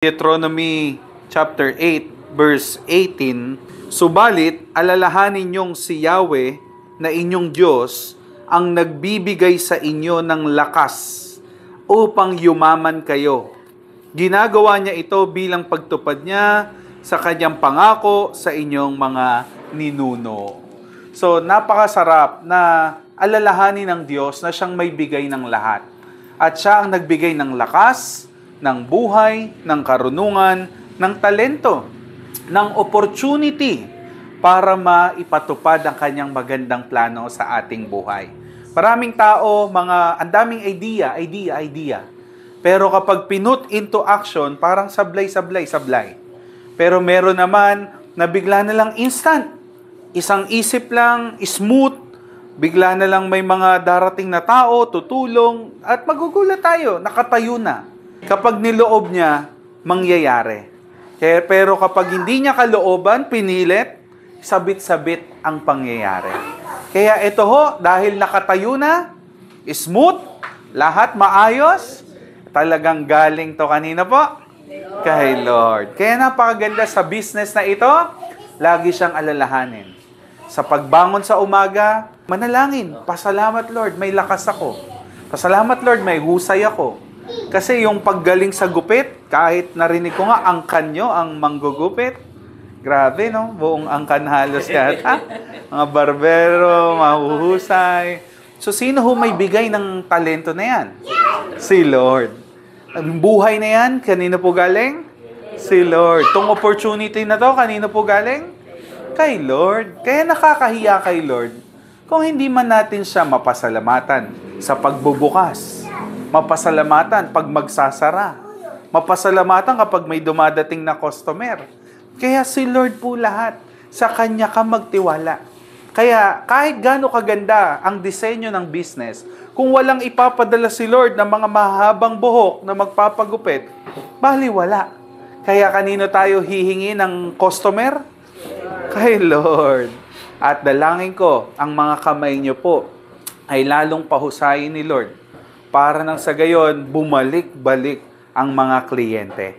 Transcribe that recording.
Deuteronomy chapter 8, verse 18, Subalit, alalahanin niyong si Yahweh na inyong Diyos ang nagbibigay sa inyo ng lakas upang yumaman kayo. Ginagawa niya ito bilang pagtupad niya sa kanyang pangako sa inyong mga ninuno. So, napakasarap na alalahanin ng Diyos na siyang may bigay ng lahat. At siya ang nagbigay ng lakas, ng buhay, ng karunungan, ng talento, ng opportunity para maipatupad ang kanyang magandang plano sa ating buhay. Maraming tao, ang daming idea. Pero kapag pinut into action, parang sablay. Pero meron naman na bigla na lang instant. Isang isip lang, smooth, bigla na lang may mga darating na tao, tutulong, at magugulat tayo, nakatayo na. Kapag niloob niya, mangyayari. Pero kapag hindi niya kalooban, pinilit, sabit-sabit ang pangyayari. Kaya ito ho, dahil nakatayo na, smooth, lahat maayos, talagang galing to kanina po? Kay Lord. Kaya napakaganda sa business na ito, lagi siyang alalahanin. Sa pagbangon sa umaga, manalangin, pasalamat Lord, may lakas ako. Pasalamat Lord, may husay ako. Kasi yung paggaling sa gupit, kahit narinig ko nga, angkan nyo, ang manggugupit. Grabe, no? Buong angkan halos yata. Mga barbero, mahuhusay. So, sino ho may bigay ng talento na yan? Si Lord. Ang buhay na yan, kanino po galing? Si Lord. Tong opportunity na to, kanino po galing? Kay Lord. Kaya nakakahiya kay Lord kung hindi man natin siya mapasalamatan sa pagbubukas. Mapasalamatan pag magsasara. Mapasalamatan kapag may dumadating na customer. Kaya si Lord po lahat. Sa Kanya ka magtiwala. Kaya kahit gaano kaganda ang disenyo ng business, kung walang ipapadala si Lord ng mga mahabang buhok na magpapagupit, baliwala. Kaya kanino tayo hihingi ng customer? Kay Lord. At dalangin ko, ang mga kamay niyo po ay lalong pahusayin ni Lord para nang sa gayon, bumalik-balik ang mga kliyente.